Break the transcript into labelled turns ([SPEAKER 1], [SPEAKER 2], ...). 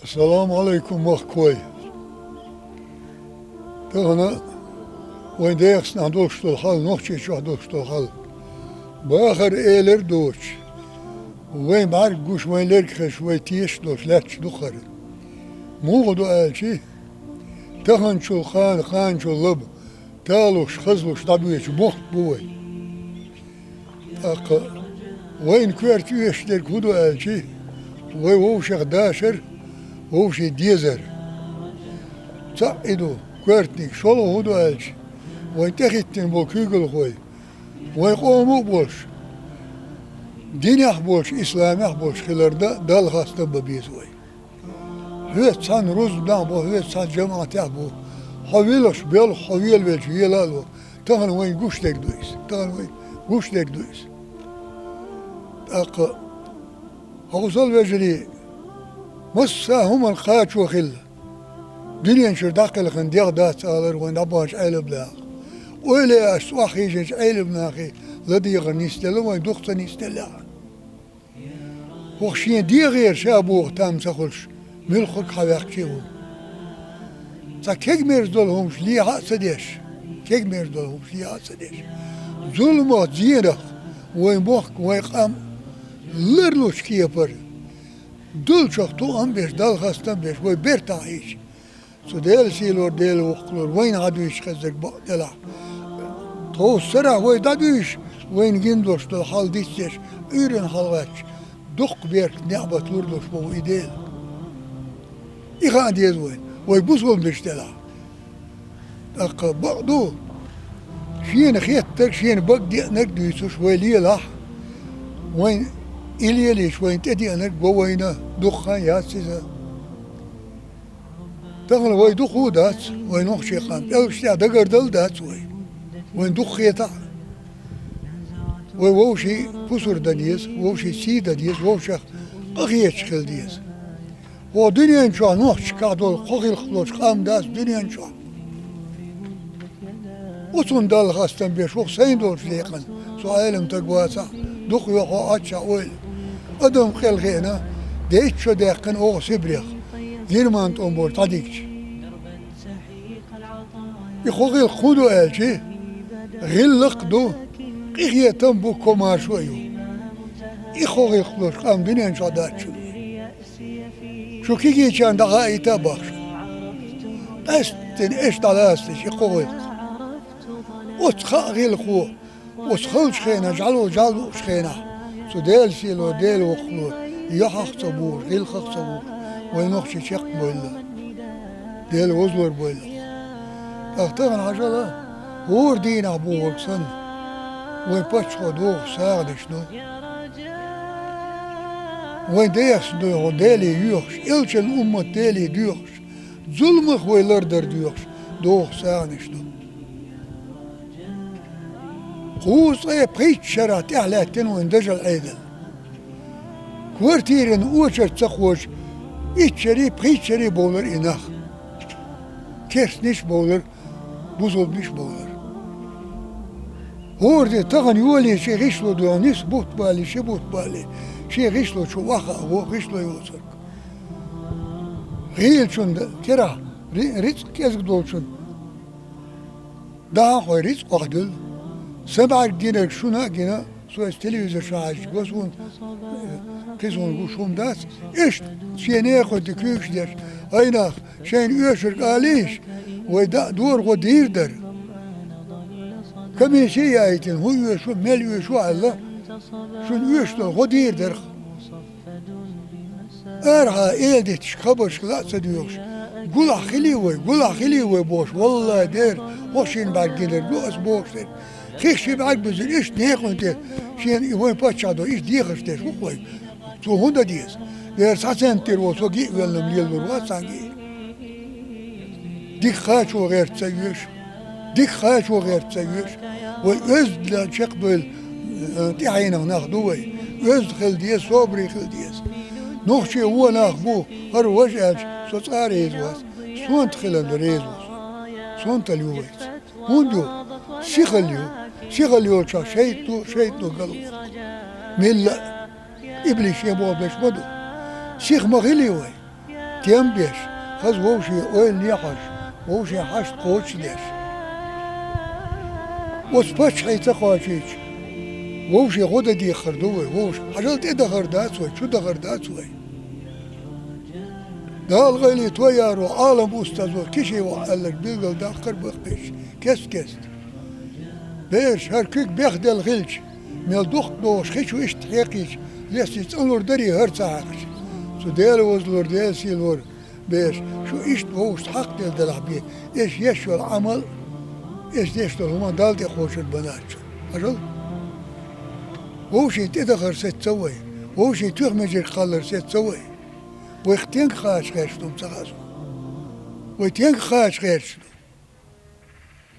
[SPEAKER 1] Assalamu alaikum mahkoy. Tağına وين دايخس نعدوش الحال نوخشي شو عدوش الحال باخر ايلر دوش وين بعرف قوش وين لرك شوي تيش دوش لاتش دخر مو غدو قالشي تخن شو خان شو لب تالوش خزلوش طبيعش بوخت بوي اق وين كوارت يش لرك غدو قالشي وي ووش داشر ووش ديزر تعيدو كوارتنيك شولو غدو قالشي وين تخيتن بو كيغل خوي وين قومو بولش دين يحبولش إسلام يحبولش خلردا دال خاصة ببيز وي هو تسان روز بلان بو هو تسان جماعة يحبو حويلش بيل حويل بيلش يلالو تغن وين قوش لك دويس تغن وين قوش لك دويس اق اوصل وجري مسا هم الخاش وخل دنيا نشر داخل خنديق دات آلر وين أباش عيل بلاغ ولا أسواخي جنش عيل بناخي لديغ نيستلا وين دخت نيستلا وخشين دي غير شابوغ تام سخلش ملخك حواق شيهو تا كيك مرزدولهمش ليها سديش كيك مرزدولهمش ليها سديش ظلمات زينخ وين بوخك وين قام لرلوش كيبر دول شخطو أم بيش دال خاستم بيش وي بيرتاحيش سو ديل سيلور ديل وقلور وين عدويش خزك بقدلا تو سرع وي دادويش وين جندوش دل حال ديستيش ايرن حالغاتش دق بيرك نعبت لردوش بو ايديل إيخان ديز وين وي بوصول بيشتلا اق بقدو شين خيتك شين بق دي نقدويسوش وي ليلاح وين إليليش وين تدي انك بوينا دخان ياسيزا تغل وين دخو دات وين نخشي قام يلشتا دقر دل دات وين دخيتا ووشي فسر دنيز ووشي سيدا ديز ووشي قخيتش خل ديز و دنيا انشاء نخش كادول قخيل خلوش قام داس دنيا انشاء وصن دال خاستن بيش وخ سين دول فليقن سو عالم تقواسا دخ يوخو اتشا ويل ادم خيل خينا ديتشو ديقن اوغ سبريخ زيرمان تنبور تاديكش يخوغي خودو الشي غير لقدو قيخي تنبو كومار شويو يخوغي خلوش قام دنيا انشادات شو كيكي كان دقائي تابخش استن ايش دلاستش يخوغي وتخاغي الخو وتخلش خينا جعلو شخينا سو ديل سيلو ديل وخلو يحق صبور غير خق صبور وينخشي شق بولا ديل وزور بولا اختغن عجلة هور دين عبوغ سن وين باتشو دوغ ساغدش نو وين ديخش دوغ ديلي يوخش إلشن أمة ديلي دوغش ظلمخ ويلردر دوغش دوغ ساغدش نو خوص ايه بخيت شرات احلاتين وين دجل عيدل كورتيرن اوشر تخوش İçeri, peyçeri boğulur inak. Kesniş boğulur, buzulmuş boğulur. Orada tağın yolu şey gişlo diyornis, but bali, şey but bali. Şey gişlo çuvaha, o gişlo yolcuk. Giyil çunda, kira, rizk kezg dolçun. Daha koy rizk akdül. Sabah ginek şuna gine, soğuz televizyon şahıç, gözün, kızın kuşum das. İşte, şeyine koydu köyüşler. Aynak, şeyin üyeşir kaliş. Ve dur o değildir. Kamin şey ayetin, hu üyeşu, mel üyeşu Allah. Şun üyeşler, o değildir. Erha elde çıkabış kılasa diyor. Gula hili ve boş. Vallahi der, hoşin bak gelir, göz boş der. Kişi bak bizim iş ne konti. Şeyin İvan Paşa'da iş diyekmiş der. Bu koy. Tuhunda diyiz. Der sasentir olsa git velim yıldır var sanki. Dikkat o gerçeğiş. Dikkat o gerçeğiş. Ve özle çekbel tiyayna nahdu ve öz khil diye sabri khil diye. Nohçe o nahbu her vajaj sotsarez was. Sont khilan rez was. Sont aliyot. Hundu شغل يوشا شيطو قلب ملا إبليس يبغى بيشمدو شيخ مغيلي وي تيم بيش خز ووشي اويل نيحش ووشي حشت قوتش ديش وسبش حيث قواشيش ووشي غدا دي خردوي ووش حجلت ادا خرداتوي شو دا خرداتوي دا الغيلي تويارو عالم استاذو كشي وقالك بيقل دا قرب قيش كست بيش هركيك بيخد الغلش ميل دوخ دوش خيشو اشت حيقيش ليس يتقلور دري هرسا حقش سو ديال وزلور ديال سيلور بيش شو اشت ووش حق ديال دلعبيه ايش يشو العمل ايش ديشتو هما دالتي خوش البناتشو أجل ووشي تدخر ستسوي ووشي تغمجر خالر ستسوي ويختين خاش غيرشتم تغازو ويتين خاش غيرشتم